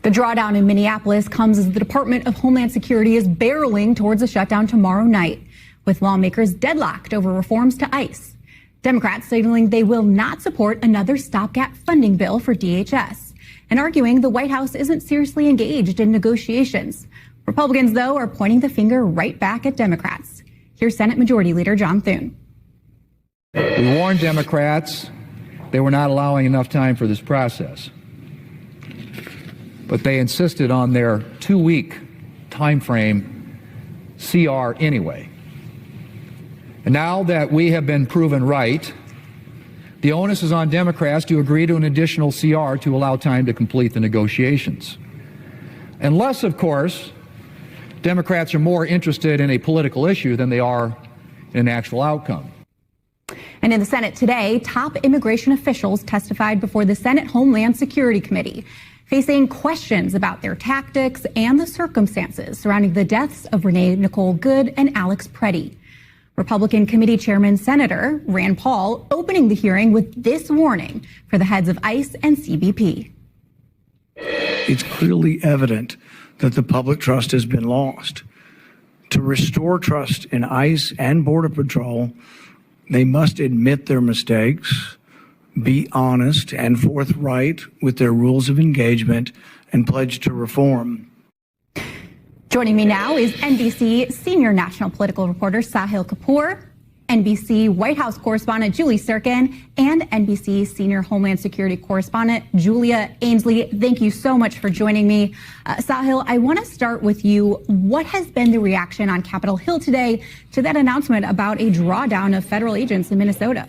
The drawdown in Minneapolis comes as the Department of Homeland Security is barreling towards a shutdown tomorrow night, with lawmakers deadlocked over reforms to ICE. Democrats signaling they will not support another stopgap funding bill for DHS and arguing the White House isn't seriously engaged in negotiations. Republicans, though, are pointing the finger right back at Democrats. Here's Senate Majority Leader John Thune. We warned Democrats they were not allowing enough time for this process, but they insisted on their 2-week time frame CR anyway. And now that we have been proven right, the onus is on Democrats to agree to an additional CR to allow time to complete the negotiations. Unless, of course, Democrats are more interested in a political issue than they are in an actual outcome. And in the Senate today, top immigration officials testified before the Senate Homeland Security Committee, facing questions about their tactics and the circumstances surrounding the deaths of Renee Nicole Good and Alex Preddy. Republican Committee Chairman Senator Rand Paul opening the hearing with this warning for the heads of ICE and CBP. It's clearly evident that the public trust has been lost. To restore trust in ICE and Border Patrol, they must admit their mistakes, be honest and forthright with their rules of engagement, and pledge to reform. Joining me now is NBC senior national political reporter Sahil Kapoor, NBC White House correspondent Julie Sirkin, and NBC senior Homeland Security correspondent Julia Ainsley. Thank you so much for joining me. Sahil, I want to start with you. What has been the reaction on Capitol Hill today to that announcement about a drawdown of federal agents in Minnesota?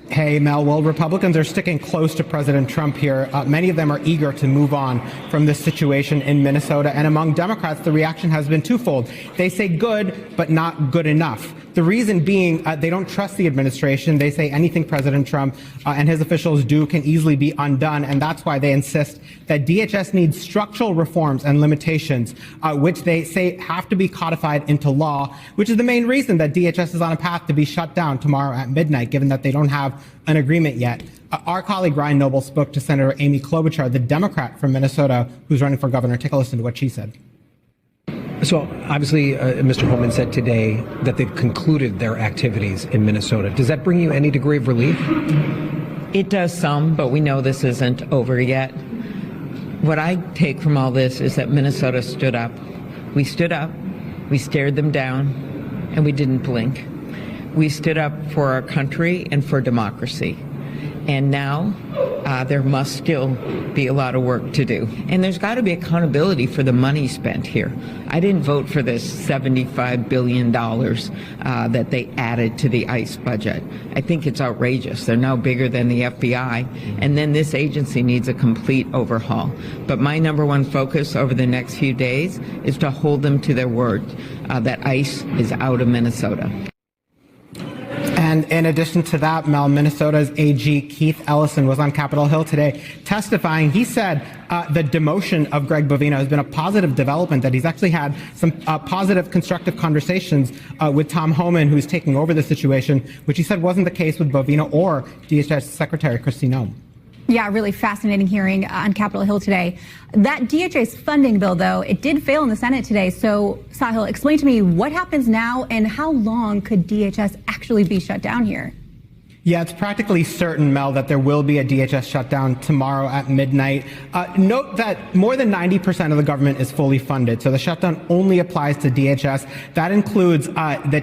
Hey, Mel. Well, Republicans are sticking close to President Trump here. Many of them are eager to move on from this situation in Minnesota. And among Democrats, the reaction has been twofold. They say good, but not good enough. The reason being they don't trust the administration. They say anything President Trump and his officials do can easily be undone. And that's why they insist that DHS needs structural reforms and limitations, which they say have to be codified into law, which is the main reason that DHS is on a path to be shut down tomorrow at midnight, given that they don't have an agreement yet. Our colleague Ryan Noble spoke to Senator Amy Klobuchar, the Democrat from Minnesota, who's running for governor. Take a listen to what she said. So obviously, Mr. Holman said today that they've concluded their activities in Minnesota. Does that bring you any degree of relief? It does some, but we know this isn't over yet. What I take from all this is that Minnesota stood up. We stood up. We stared them down. and we didn't blink. We stood up for our country and for democracy. And now there must still be a lot of work to do. And there's got to be accountability for the money spent here. I didn't vote for this $75 billion that they added to the ICE budget. I think it's outrageous. They're now bigger than the FBI. And then this agency needs a complete overhaul. But my number one focus over the next few days is to hold them to their word that ICE is out of Minnesota. And in addition to that, Mel, Minnesota's AG Keith Ellison was on Capitol Hill today testifying. He said the demotion of Greg Bovino has been a positive development, that he's actually had some positive, constructive conversations with Tom Homan, who's taking over the situation, which he said wasn't the case with Bovino or DHS Secretary Kristi Noem. Yeah, really fascinating hearing on Capitol Hill today. That DHS funding bill, though, it did fail in the Senate today. So, Sahil, explain to me what happens now and how long could DHS actually be shut down here? Yeah, it's practically certain, Mel, that there will be a DHS shutdown tomorrow at midnight. Note that more than 90% of the government is fully funded, so the shutdown only applies to DHS. That includes the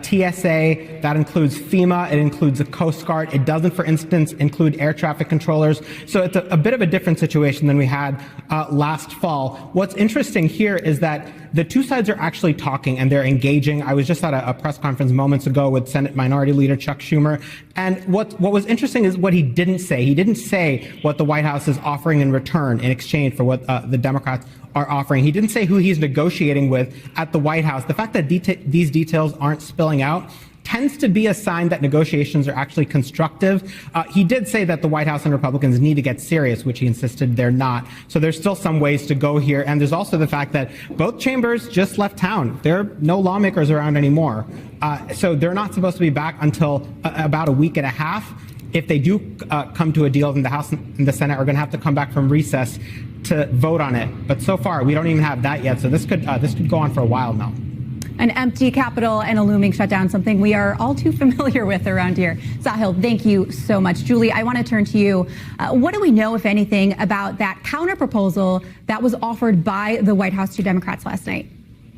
TSA, that includes FEMA, it includes the Coast Guard. It doesn't, for instance, include air traffic controllers. So it's a bit of a different situation than we had last fall. What's interesting here is that the two sides are actually talking and they're engaging. I was just at a press conference moments ago with Senate Minority Leader Chuck Schumer. And what was interesting is what he didn't say. He didn't say what the White House is offering in return in exchange for what the Democrats are offering. He didn't say who he's negotiating with at the White House. The fact that these details aren't spilling out tends to be a sign that negotiations are actually constructive. He did say that the White House and Republicans need to get serious, which he insisted they're not. So there's still some ways to go here. And there's also the fact that both chambers just left town. There are no lawmakers around anymore. So they're not supposed to be back until about a week and a half. If they do come to a deal, then the House and the Senate are going to have to come back from recess to vote on it. But so far, we don't even have that yet. So this could go on for a while now. An empty Capitol and a looming shutdown, something we are all too familiar with around here. Sahil, thank you so much. Julie, I want to turn to you. What do we know, if anything, about that counterproposal that was offered by the White House to Democrats last night?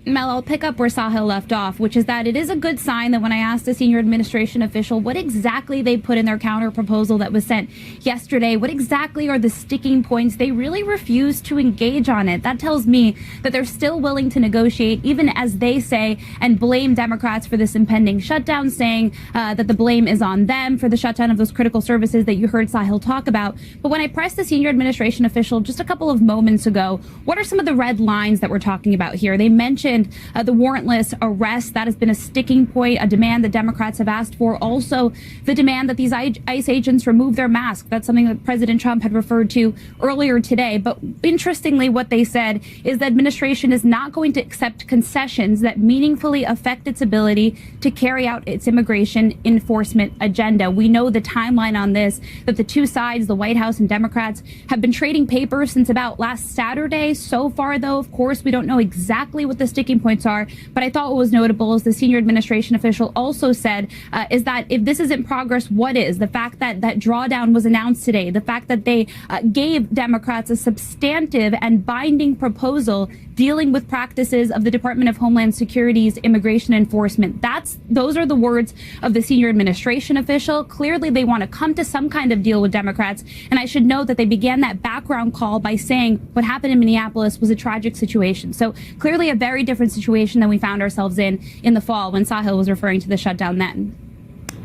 Mel, I'll pick up where Sahil left off, which is that it is a good sign that when I asked a senior administration official what exactly they put in their counter proposal that was sent yesterday, what exactly are the sticking points, they really refused to engage on it. That tells me that they're still willing to negotiate, even as they say, and blame Democrats for this impending shutdown, saying that the blame is on them for the shutdown of those critical services that you heard Sahil talk about. But when I pressed the senior administration official just a couple of moments ago, what are some of the red lines that we're talking about here? They mentioned the warrantless arrest. That has been a sticking point, a demand that Democrats have asked for. Also, the demand that these ICE agents remove their mask. That's something that President Trump had referred to earlier today. But interestingly, what they said is the administration is not going to accept concessions that meaningfully affect its ability to carry out its immigration enforcement agenda. We know the timeline on this, that the two sides, the White House and Democrats, have been trading papers since about last Saturday. So far, though, of course, we don't know exactly what the sticking points are, but I thought what was notable is the senior administration official also said is that if this isn't progress, what is? The fact that that drawdown was announced today, the fact that they gave Democrats a substantive and binding proposal dealing with practices of the Department of Homeland Security's immigration enforcement. Those are the words of the senior administration official. Clearly, they want to come to some kind of deal with Democrats. And I should note that they began that background call by saying what happened in Minneapolis was a tragic situation. So clearly a very different situation than we found ourselves in the fall when Sahil was referring to the shutdown then.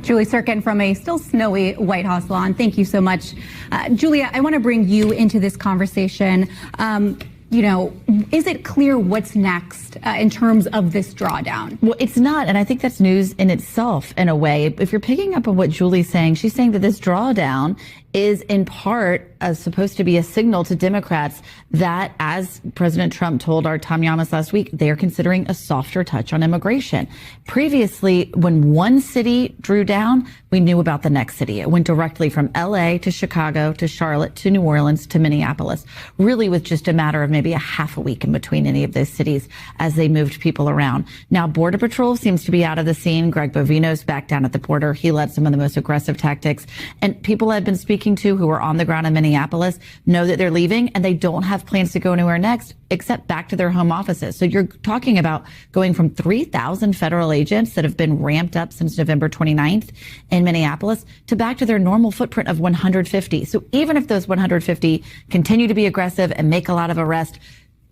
Julie Sirkin from a still snowy White House lawn. Thank you so much. Julia, I want to bring you into this conversation. Is it clear what's next in terms of this drawdown? Well, it's not. And I think that's news in itself, in a way. If you're picking up on what Julie's saying, she's saying that this drawdown is in part supposed to be a signal to Democrats that, as President Trump told our Tom Yamas last week, they're considering a softer touch on immigration. Previously, when one city drew down, we knew about the next city. It went directly from LA to Chicago to Charlotte to New Orleans to Minneapolis, really with just a matter of maybe a half a week in between any of those cities as they moved people around. Now, Border Patrol seems to be out of the scene. Greg Bovino's back down at the border. He led some of the most aggressive tactics, and people have been speaking speaking to who are on the ground in Minneapolis know that they're leaving and they don't have plans to go anywhere next except back to their home offices. So you're talking about going from 3,000 federal agents that have been ramped up since November 29th in Minneapolis to back to their normal footprint of 150. So even if those 150 continue to be aggressive and make a lot of arrests,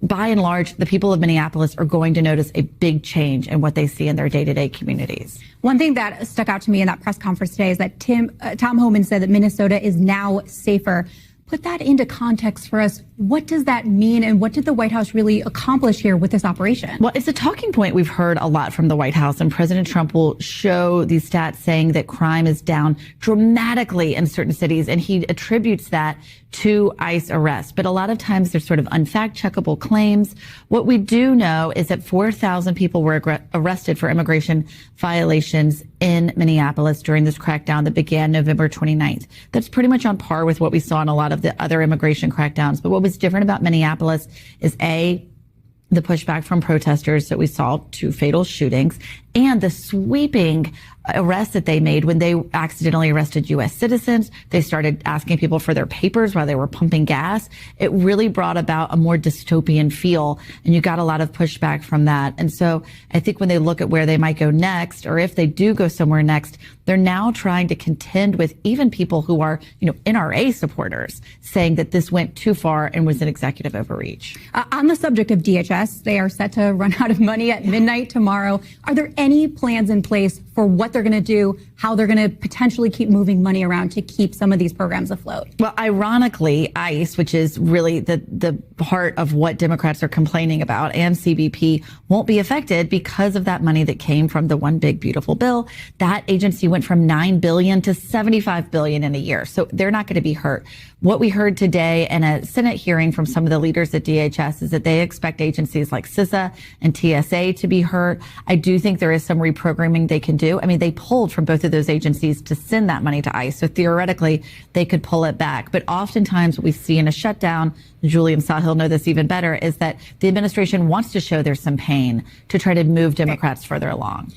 by and large, the people of Minneapolis are going to notice a big change in what they see in their day-to-day communities. One thing that stuck out to me in that press conference today is that Tom Homan said that Minnesota is now safer. Put that into context for us. What does that mean, and what did the White House really accomplish here with this operation? Well, it's a talking point we've heard a lot from the White House, and President Trump will show these stats saying that crime is down dramatically in certain cities, and he attributes that to ICE arrests. But a lot of times there's sort of unfact-checkable claims. What we do know is that 4,000 people were arrested for immigration violations in Minneapolis during this crackdown that began November 29th. That's pretty much on par with what we saw in a lot of the other immigration crackdowns. But what was different about Minneapolis is the pushback from protesters that we saw, 2 fatal shootings, and the sweeping arrests that they made when they accidentally arrested U.S. citizens. They started asking people for their papers while they were pumping gas. It really brought about a more dystopian feel, and you got a lot of pushback from that. And so I think when they look at where they might go next, or if they do go somewhere next, they're now trying to contend with even people who are, NRA supporters, saying that this went too far and was an executive overreach. On the subject of DHS, they are set to run out of money at midnight tomorrow. Are there any plans in place for what they're going to do, how they're going to potentially keep moving money around to keep some of these programs afloat? Well, ironically, ICE, which is really the heart of what Democrats are complaining about, and CBP won't be affected because of that money that came from the One Big Beautiful Bill. That agency went from $9 billion to $75 billion in a year. So they're not going to be hurt. What we heard today in a Senate hearing from some of the leaders at DHS is that they expect agencies like CISA and TSA to be hurt. I do think there is some reprogramming they can do. I mean, they pulled from both of those agencies to send that money to ICE. So theoretically, they could pull it back. But oftentimes what we see in a shutdown, Julie and Sahil know this even better, is that the administration wants to show there's some pain to try to move Democrats further along.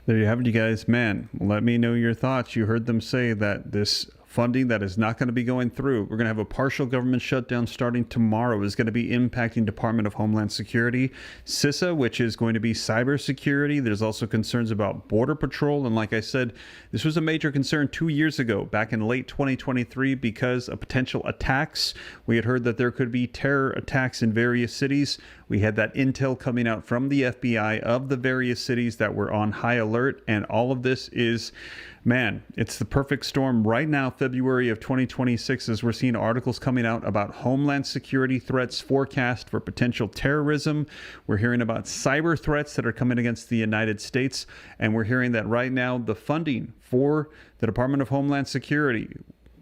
There you have it, you guys. Man, let me know your thoughts. You heard them say that this funding that is not going to be going through. We're going to have a partial government shutdown starting tomorrow. Is going to be impacting Department of Homeland Security, CISA, which is going to be cybersecurity. There's also concerns about Border Patrol. And like I said, this was a major concern 2 years ago, back in late 2023, because of potential attacks. We had heard that there could be terror attacks in various cities. We had that intel coming out from the FBI of the various cities that were on high alert. And all of this is, man, it's the perfect storm right now, February of 2026, as we're seeing articles coming out about Homeland Security threats forecast for potential terrorism. We're hearing about cyber threats that are coming against the United States. And we're hearing that right now the funding for the Department of Homeland Security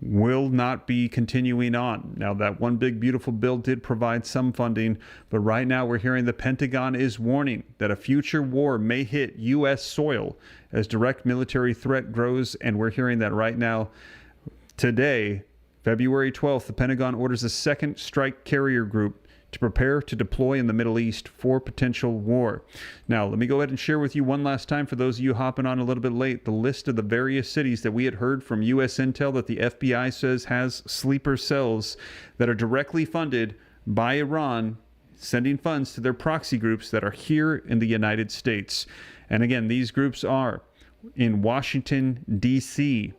will not be continuing on. Now, that One Big Beautiful Bill did provide some funding, but right now we're hearing the Pentagon is warning that a future war may hit U.S. soil as direct military threat grows. And we're hearing that right now, today, February 12th, the Pentagon orders a second strike carrier group to prepare to deploy in the Middle East for potential war. Now, let me go ahead and share with you one last time, for those of you hopping on a little bit late, the list of the various cities that we had heard from U.S. intel that the FBI says has sleeper cells that are directly funded by Iran, sending funds to their proxy groups that are here in the United States. And again, these groups are in Washington, D.C.,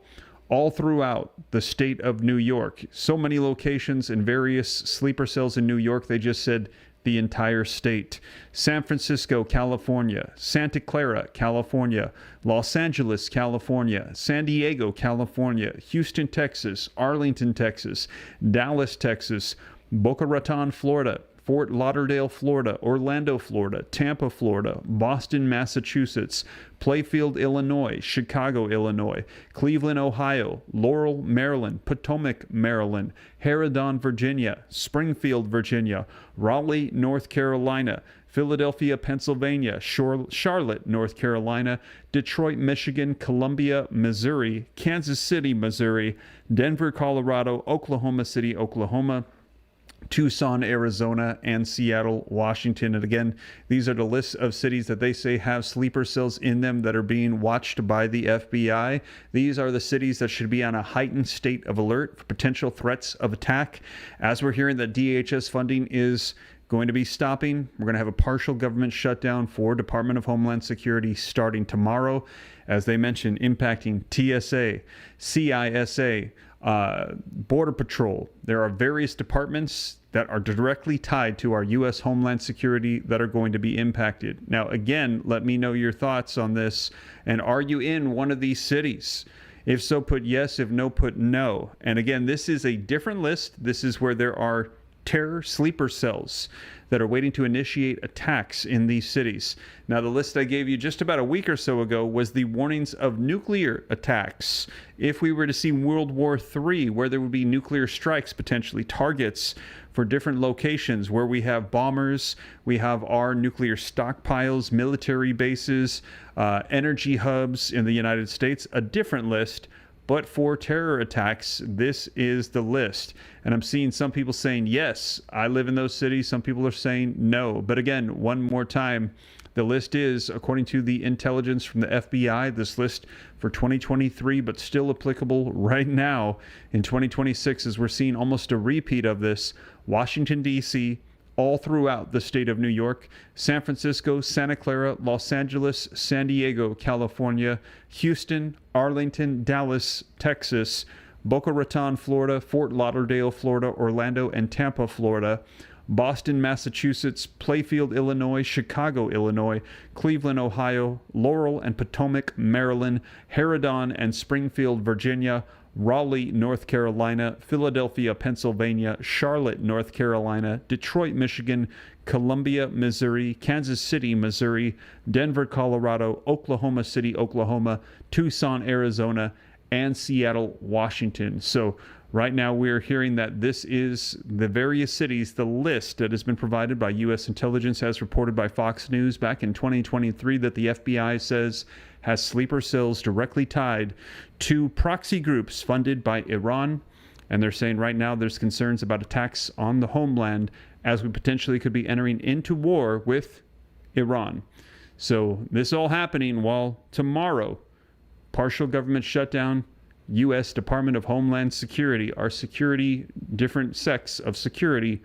all throughout the state of New York. So many locations and various sleeper cells in New York, they just said the entire state. San Francisco, California, Santa Clara, California, Los Angeles, California, San Diego, California, Houston, Texas, Arlington, Texas, Dallas, Texas, Boca Raton, Florida, Fort Lauderdale, Florida, Orlando, Florida, Tampa, Florida, Boston, Massachusetts, Playfield, Illinois, Chicago, Illinois, Cleveland, Ohio, Laurel, Maryland, Potomac, Maryland, Harridan, Virginia, Springfield, Virginia, Raleigh, North Carolina, Philadelphia, Pennsylvania, Charlotte, North Carolina, Detroit, Michigan, Columbia, Missouri, Kansas City, Missouri, Denver, Colorado, Oklahoma City, Oklahoma, Tucson, Arizona, and Seattle, Washington. And again, these are the lists of cities that they say have sleeper cells in them that are being watched by the FBI. These are the cities that should be on a heightened state of alert for potential threats of attack. As we're hearing that DHS funding is going to be stopping, we're going to have a partial government shutdown for Department of Homeland Security starting tomorrow, as they mentioned, impacting TSA, CISA, Border Patrol. There are various departments that are directly tied to our U.S. Homeland Security that are going to be impacted. Now, again, let me know your thoughts on this. And are you in one of these cities? If so, put yes. If no, put no. And again, this is a different list. This is where there are terror sleeper cells that are waiting to initiate attacks in these cities. Now, the list I gave you just about a week or so ago was the warnings of nuclear attacks. If we were to see World War III, where there would be nuclear strikes, potentially targets for different locations where we have bombers, we have our nuclear stockpiles, military bases, energy hubs in the United States, a different list. But for terror attacks, this is the list. And I'm seeing some people saying, yes, I live in those cities. Some people are saying no. But again, one more time, the list is, according to the intelligence from the FBI, this list for 2023, but still applicable right now in 2026, as we're seeing almost a repeat of this. Washington, D.C., all throughout the state of New York, San Francisco, Santa Clara, Los Angeles, San Diego, California, Houston, Arlington, Dallas, Texas, Boca Raton, Florida, Fort Lauderdale, Florida, Orlando, and Tampa, Florida, Boston, Massachusetts, Playfield, Illinois, Chicago, Illinois, Cleveland, Ohio, Laurel and Potomac, Maryland, Harridan and Springfield, Virginia, Raleigh, North Carolina, Philadelphia, Pennsylvania, Charlotte, North Carolina, Detroit, Michigan, Columbia, Missouri, Kansas City, Missouri, Denver, Colorado, Oklahoma City, Oklahoma, Tucson, Arizona, and Seattle, Washington. So right now we're hearing that this is the various cities, the list that has been provided by U.S. intelligence as reported by Fox News back in 2023 that the FBI says has sleeper cells directly tied to proxy groups funded by Iran. And they're saying right now there's concerns about attacks on the homeland as we potentially could be entering into war with Iran. So this all happening while tomorrow, partial government shutdown, U.S. Department of Homeland Security, our security, different sects of security,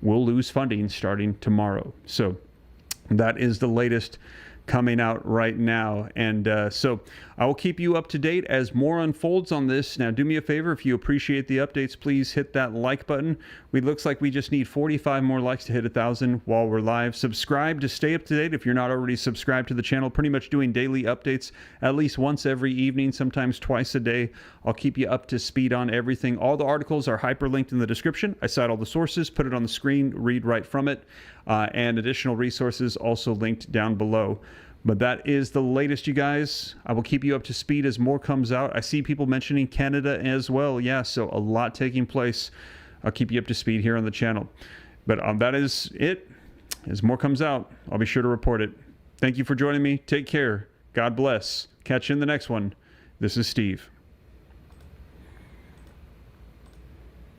will lose funding starting tomorrow. So that is the latest coming out right now. And so I will keep you up to date as more unfolds on this. Now, do me a favor, if you appreciate the updates, please hit that like button. It looks like we just need 45 more likes to hit 1,000 while we're live. Subscribe to stay up to date if you're not already subscribed to the channel. Pretty much doing daily updates at least once every evening, sometimes twice a day. I'll keep you up to speed on everything. All the articles are hyperlinked in the description. I cite all the sources, put it on the screen, read right from it, and additional resources also linked down below. But that is the latest, you guys. I will keep you up to speed as more comes out. I see people mentioning Canada as well. Yeah, so a lot taking place. I'll keep you up to speed here on the channel. But that is it. As more comes out, I'll be sure to report it. Thank you for joining me. Take care. God bless. Catch you in the next one. This is Steve.